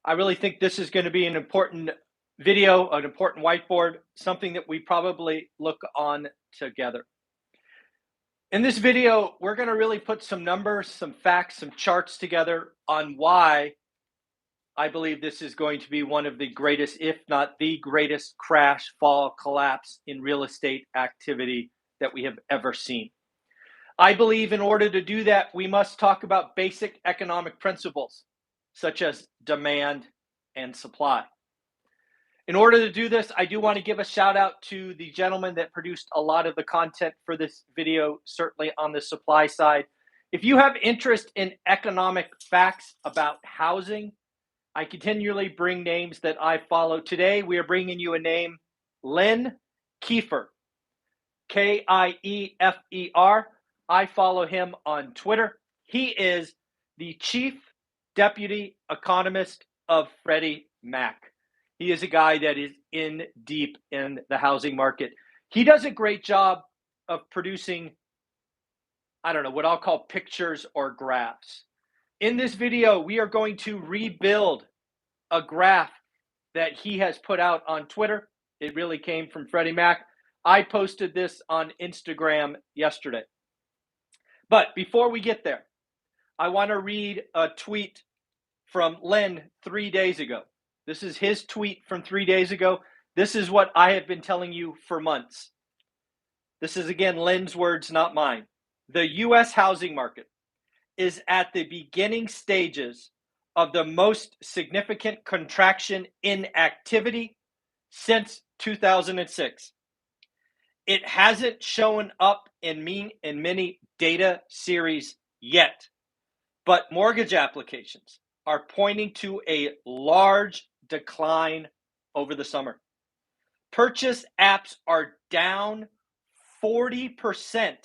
I really think this is going to be an important video, an important whiteboard, something that we probably look on together. In this video, we're going to really put some numbers, some facts, some charts together on why I believe this is going to be one of the greatest, if not the greatest crash, fall, collapse in real estate activity that we have ever seen. I believe in order to do that, we must talk about basic economic principles, such as demand and supply. In order to do this, I do want to give a shout out to the gentleman that produced a lot of the content for this video, certainly on the supply side. If you have interest in economic facts about housing, I continually bring names that I follow. Today, we are bringing you a name, Len Kiefer, Kiefer. I follow him on Twitter. He is the chief deputy economist of Freddie Mac. He is a guy that is in deep in the housing market. He does a great job of producing, I don't know, what I'll call pictures or graphs. In this video, we are going to rebuild a graph that he has put out on Twitter. It really came from Freddie Mac. I posted this on Instagram yesterday. But before we get there, I want to read a tweet from Len 3 days ago. This is his tweet from 3 days ago. This is what I have been telling you for months. This is, again, Len's words, not mine. The U.S. housing market is at the beginning stages of the most significant contraction in activity since 2006. It hasn't shown up in many data series yet, but mortgage applications are pointing to a large decline over the summer. Purchase apps are down 40%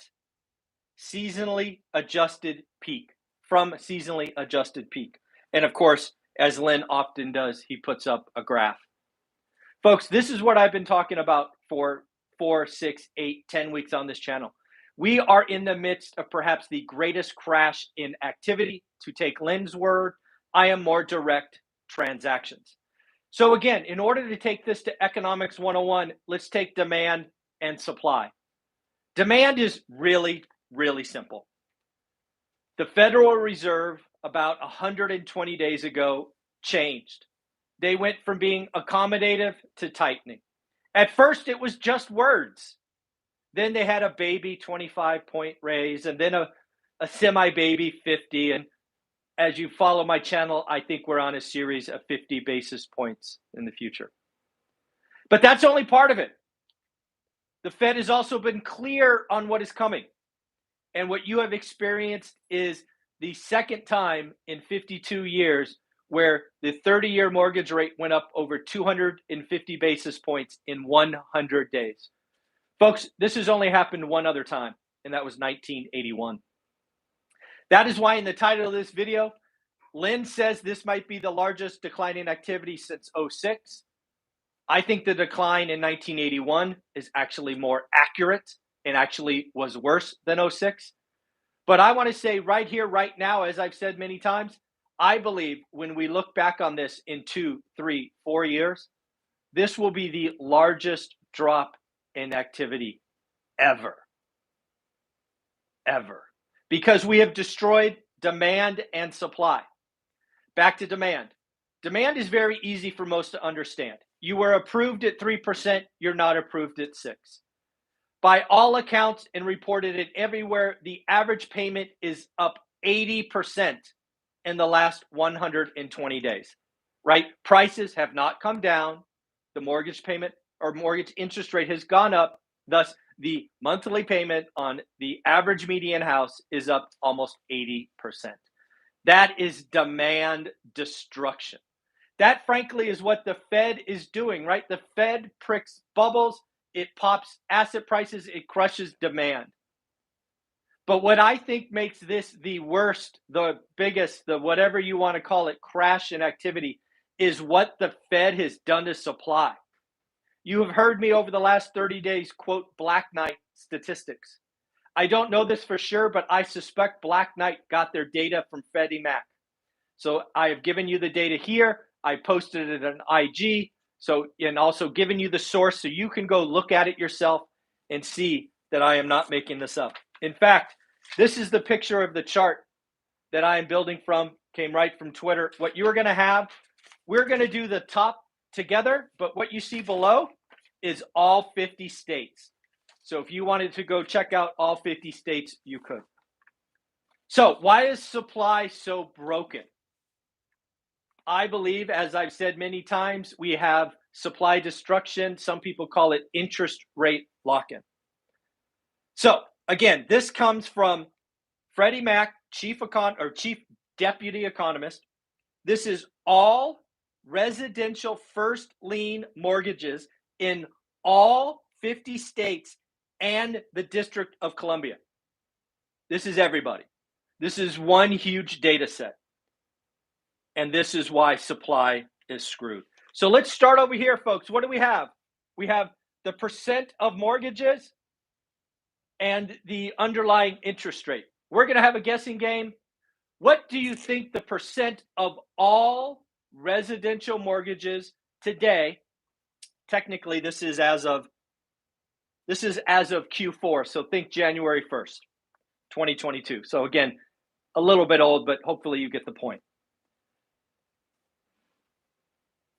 seasonally adjusted peak, from seasonally adjusted peak. And of course, as Len often does, he puts up a graph. Folks, this is what I've been talking about for 4, 6, 8, 10 weeks on this channel. We are in the midst of perhaps the greatest crash in activity. To take Len's word, I am more direct transactions. So again, in order to take this to Economics 101, let's take demand and supply. Demand is really, really simple. The Federal Reserve about 120 days ago changed. They went from being accommodative to tightening. At first, it was just words. Then they had a baby 25-point raise, and then a semi-baby 50. And as you follow my channel, I think we're on a series of 50 basis points in the future. But that's only part of it. The Fed has also been clear on what is coming. And what you have experienced is the second time in 52 years where the 30-year mortgage rate went up over 250 basis points in 100 days. Folks, this has only happened one other time, and that was 1981. That is why in the title of this video, Len says this might be the largest decline in activity since 2006. I think the decline in 1981 is actually more accurate and actually was worse than 2006. But I want to say right here, right now, as I've said many times, I believe when we look back on this in 2, 3, 4 years, this will be the largest drop in activity ever. Because we have destroyed demand and supply. Back to demand. Demand is very easy for most to understand. You were approved at 3%, you're not approved at 6%. By all accounts and reported it everywhere, the average payment is up 80% in the last 120 days, right? Prices have not come down. The mortgage payment or mortgage interest rate has gone up. Thus, the monthly payment on the average median house is up almost 80%. That is demand destruction. That, frankly, is what the Fed is doing, right? The Fed pricks bubbles, it pops asset prices, it crushes demand. But what I think makes this the worst, the biggest, the whatever you want to call it, crash in activity is what the Fed has done to supply. You have heard me over the last 30 days quote Black Knight statistics. I don't know this for sure, but I suspect Black Knight got their data from Freddie Mac. So I have given you the data here. I posted it on IG. So, and also giving you the source so you can go look at it yourself and see that I am not making this up. In fact, this is the picture of the chart that I am building from, came right from Twitter. What you're going to have, we're going to do the top together, but what you see below is all 50 states. So if you wanted to go check out all 50 states, you could. So why is supply so broken? I believe, as I've said many times, we have supply destruction. Some people call it interest rate lock-in. So again, this comes from Freddie Mac, chief deputy economist. This is all residential first lien mortgages in all 50 states and the District of Columbia. This is everybody. This is one huge data set. And this is why supply is screwed. So let's start over here, folks. What do we have? We have the percent of mortgages and the underlying interest rate. We're going to have a guessing game. What do you think the percent of all residential mortgages today? Technically, this is as of Q4. So think January 1st, 2022. So again, a little bit old, but hopefully you get the point.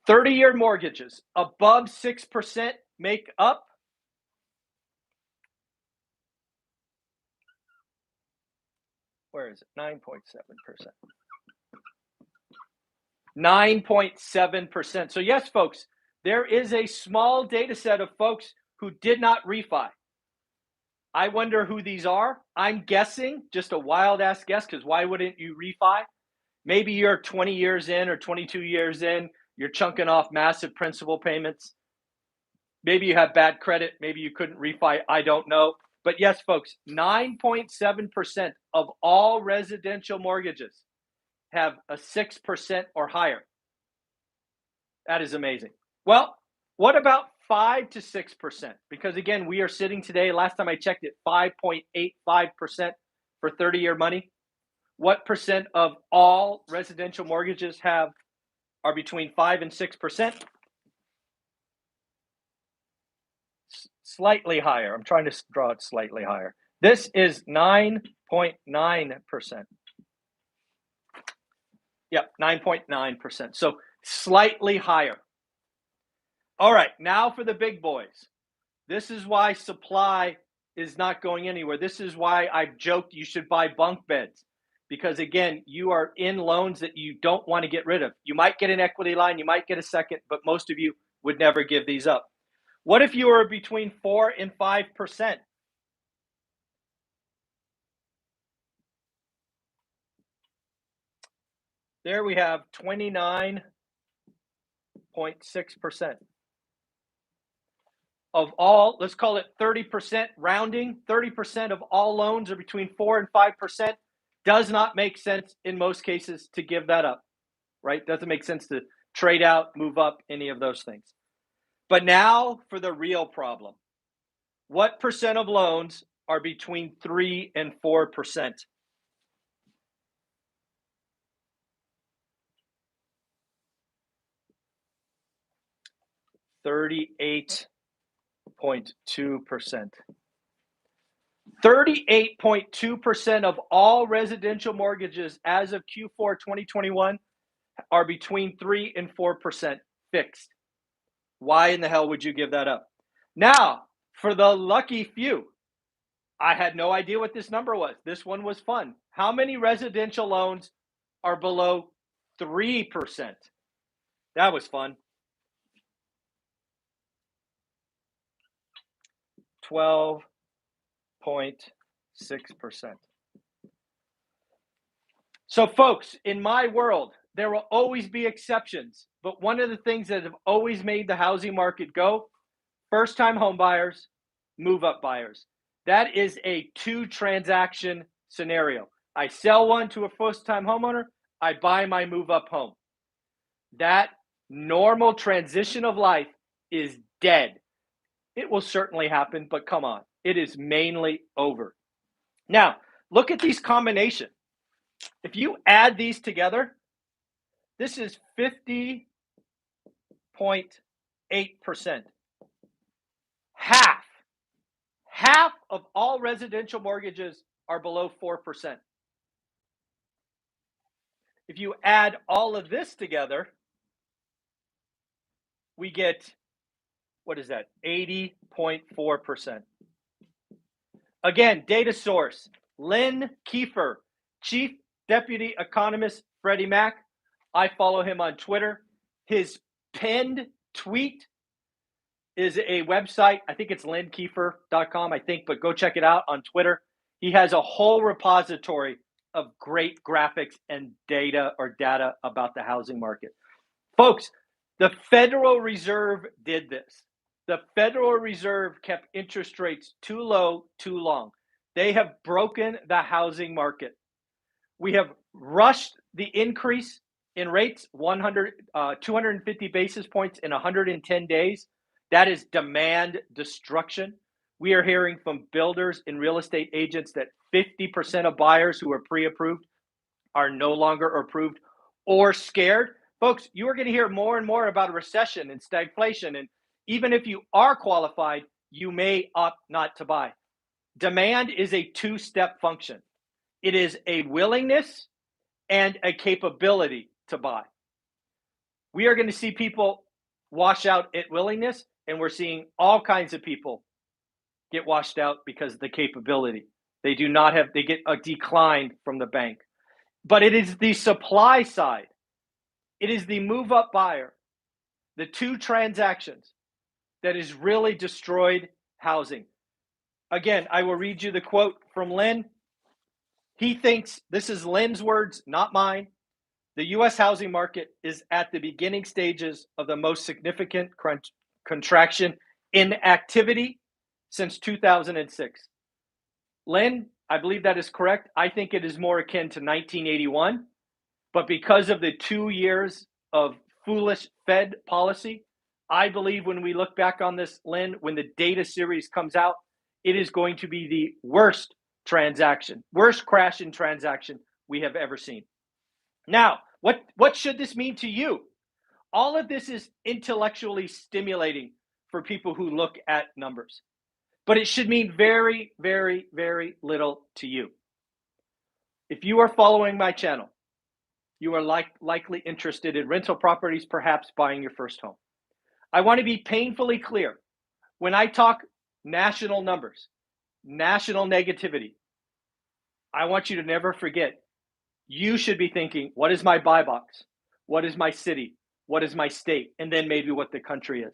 30-year mortgages above 6% make up 9.7%. 9.7%. So yes, folks, there is a small data set of folks who did not refi. I wonder who these are. I'm guessing, just a wild ass guess, because why wouldn't you refi? Maybe you're 20 years in or 22 years in, you're chunking off massive principal payments. Maybe you have bad credit. Maybe you couldn't refi. I don't know. But yes, folks, 9.7% of all residential mortgages have a 6% or higher. That is amazing. Well, what about 5 to 6%? Because again, we are sitting today, last time I checked it, 5.85% for 30-year money. What percent of all residential mortgages are between 5 and 6%? Slightly higher. I'm trying to draw it slightly higher. This is 9.9%. Yep, 9.9%. So slightly higher. All right, now for the big boys. This is why supply is not going anywhere. This is why I've joked you should buy bunk beds. Because again, you are in loans that you don't want to get rid of. You might get an equity line, you might get a second, but most of you would never give these up. What if you were between 4 and 5%? There we have 29.6%. Of all, let's call it 30% rounding, 30% of all loans are between 4 and 5%. Does not make sense in most cases to give that up, right? Doesn't make sense to trade out, move up, any of those things. But now for the real problem. What percent of loans are between 3 and 4%? $38.2%. 38.2% of all residential mortgages as of Q4 2021 are between 3 and 4% fixed. Why in the hell would you give that up? Now, for the lucky few, I had no idea what this number was. This one was fun. How many residential loans are below 3%? That was fun. 12.6%. So folks, in my world, there will always be exceptions. But one of the things that have always made the housing market go, first-time home buyers, move-up buyers. That is a 2-transaction scenario. I sell one to a first-time homeowner, I buy my move-up home. That normal transition of life is dead. It will certainly happen, but come on. It is mainly over. Now, look at these combinations. If you add these together, this is 50 4.8%. Half of all residential mortgages are below 4%. If you add all of this together, we get, what is that? 80.4%. Again, data source, Lynn Kiefer, Chief Deputy Economist, Freddie Mac. I follow him on Twitter. His pinned tweet is a website. I think it's lynkiefer.com, I think, but go check it out on Twitter. He has a whole repository of great graphics and data about the housing market. Folks, the Federal Reserve did this. The Federal Reserve kept interest rates too low, too long. They have broken the housing market. We have rushed the increase in rates, 250 basis points in 110 days. That is demand destruction. We are hearing from builders and real estate agents that 50% of buyers who are pre-approved are no longer approved or scared. Folks, you are going to hear more and more about a recession and stagflation. And even if you are qualified, you may opt not to buy. Demand is a two-step function. It is a willingness and a capability to buy. We are going to see people wash out at willingness, and we're seeing all kinds of people get washed out because of the capability. They get a decline from the bank. But it is the supply side. It is the move-up buyer, the two transactions that has really destroyed housing. Again, I will read you the quote from Lynn. He thinks, this is Lynn's words, not mine, the U.S. housing market is at the beginning stages of the most significant contraction in activity since 2006. Lynn, I believe that is correct. I think it is more akin to 1981. But because of the 2 years of foolish Fed policy, I believe when we look back on this, Lynn, when the data series comes out, it is going to be the worst crash in transaction we have ever seen. Now, what should this mean to you? All of this is intellectually stimulating for people who look at numbers, but it should mean very, very, very little to you. If you are following my channel, you are likely interested in rental properties, perhaps buying your first home. I want to be painfully clear. When I talk national numbers, national negativity, I want you to never forget, you should be thinking, what is my buy box? What is my city? What is my state? And then maybe what the country is.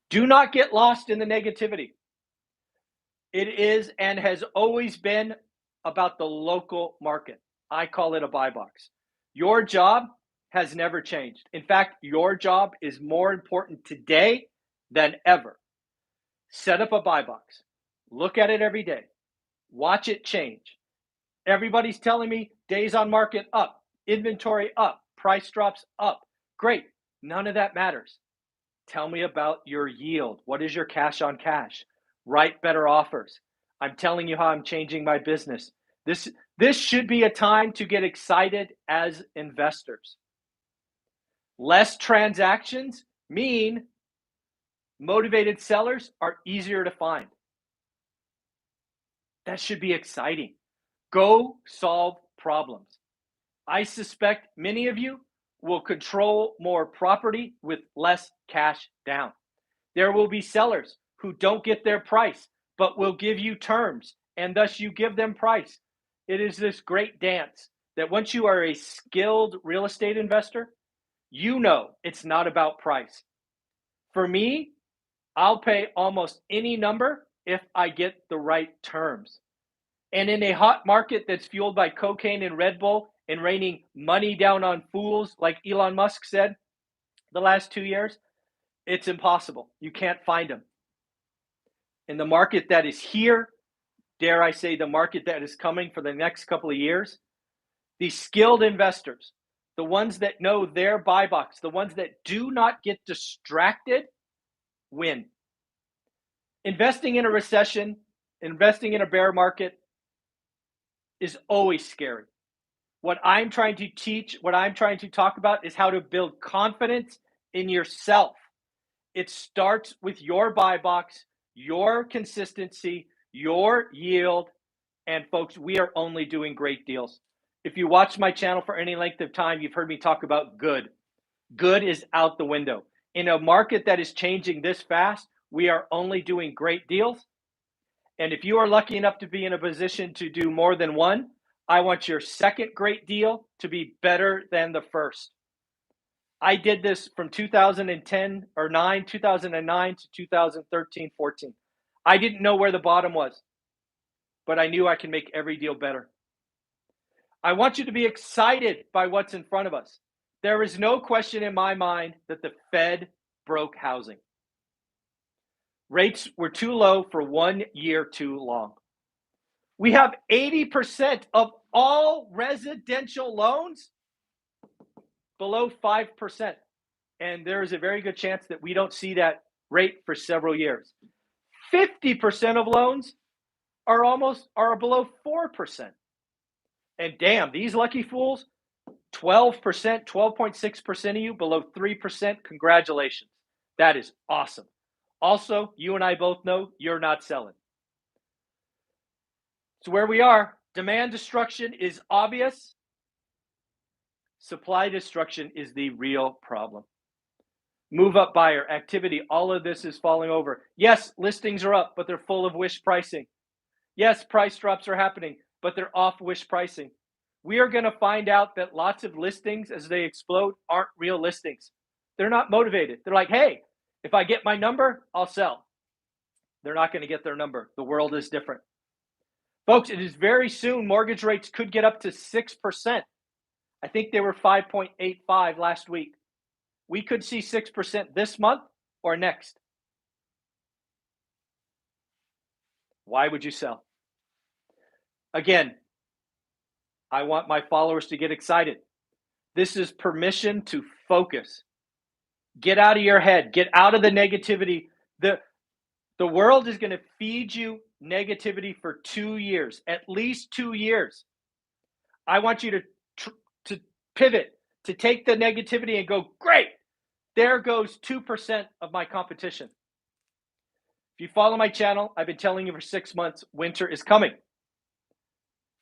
Do not get lost in the negativity. It is and has always been about the local market. I call it a buy box. Your job has never changed. In fact, your job is more important today than ever. Set up a buy box. Look at it every day. Watch it change. Everybody's telling me days on market up, inventory up, price drops up. Great. None of that matters. Tell me about your yield. What is your cash on cash? Write better offers. I'm telling you how I'm changing my business. This should be a time to get excited as investors. Less transactions mean motivated sellers are easier to find. That should be exciting. Go solve problems. I suspect many of you will control more property with less cash down. There will be sellers who don't get their price, but will give you terms, and thus you give them price. It is this great dance that once you are a skilled real estate investor, you know it's not about price. For me, I'll pay almost any number if I get the right terms. And in a hot market that's fueled by cocaine and Red Bull and raining money down on fools, like Elon Musk said the last 2 years, it's impossible. You can't find them. In the market that is here, dare I say the market that is coming for the next couple of years, the skilled investors, the ones that know their buy box, the ones that do not get distracted, win. Investing in a recession, investing in a bear market is always scary. What I'm trying to teach, what I'm trying to talk about is how to build confidence in yourself It starts with your buy box, your consistency, your yield. And folks, we are only doing great deals. If you watch my channel for any length of time, you've heard me talk about good. Good is out the window. In a market that is changing this fast, we are only doing great deals. And if you are lucky enough to be in a position to do more than one, I want your second great deal to be better than the first. I did this from 2010 or 2009 to 2013, 14. I didn't know where the bottom was, but I knew I can make every deal better. I want you to be excited by what's in front of us. There is no question in my mind that the Fed broke housing. Rates were too low for 1 year too long. We have 80% of all residential loans below 5%. And there is a very good chance that we don't see that rate for several years. 50% of loans are below 4%. And damn, these lucky fools, 12%, 12.6% of you below 3%, congratulations. That is awesome. Also, you and I both know you're not selling. So where we are, demand destruction is obvious. Supply destruction is the real problem. Move up buyer activity, all of this is falling over. Yes, listings are up, but they're full of wish pricing. Yes, price drops are happening, but they're off wish pricing. We are going to find out that lots of listings as they explode aren't real listings. They're not motivated. They're like, hey, if I get my number, I'll sell. They're not going to get their number. The world is different. Folks, it is very soon. Mortgage rates could get up to 6%. I think they were 5.85 last week. We could see 6% this month or next. Why would you sell? Again, I want my followers to get excited. This is permission to focus. Get out of your head. Get out of the negativity. The world is going to feed you negativity for 2 years, at least 2 years. I want you to pivot, to take the negativity and go, great, there goes 2% of my competition. If you follow my channel, I've been telling you for 6 months, winter is coming.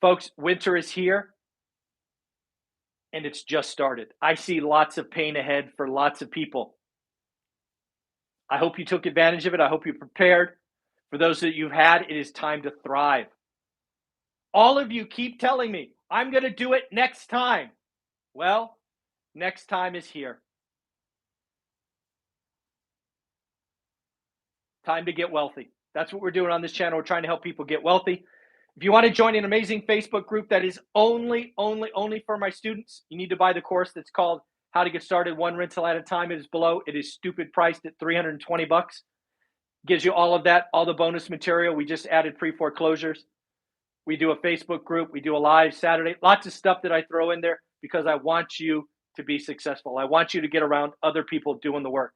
Folks, winter is here, and it's just started. I see lots of pain ahead for lots of people. I hope you took advantage of it. I hope you prepared. For those that you've had, it is time to thrive. All of you keep telling me, I'm going to do it next time. Well, next time is here. Time to get wealthy. That's what we're doing on this channel. We're trying to help people get wealthy. If you want to join an amazing Facebook group that is only for my students, you need to buy the course that's called How to Get Started One Rental at a Time. It is below. It is stupid priced at $320. Gives you all of that, all the bonus material. We just added pre-foreclosures. We do a Facebook group. We do a live Saturday. Lots of stuff that I throw in there because I want you to be successful. I want you to get around other people doing the work.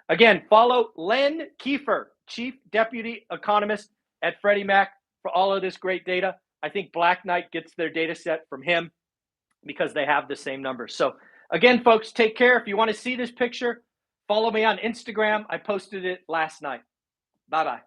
Again, follow Len Kiefer, Chief Deputy Economist at Freddie Mac, for all of this great data. I think Black Knight gets their data set from him because they have the same numbers. So again, folks, take care. If you want to see this picture, follow me on Instagram. I posted it last night. Bye-bye.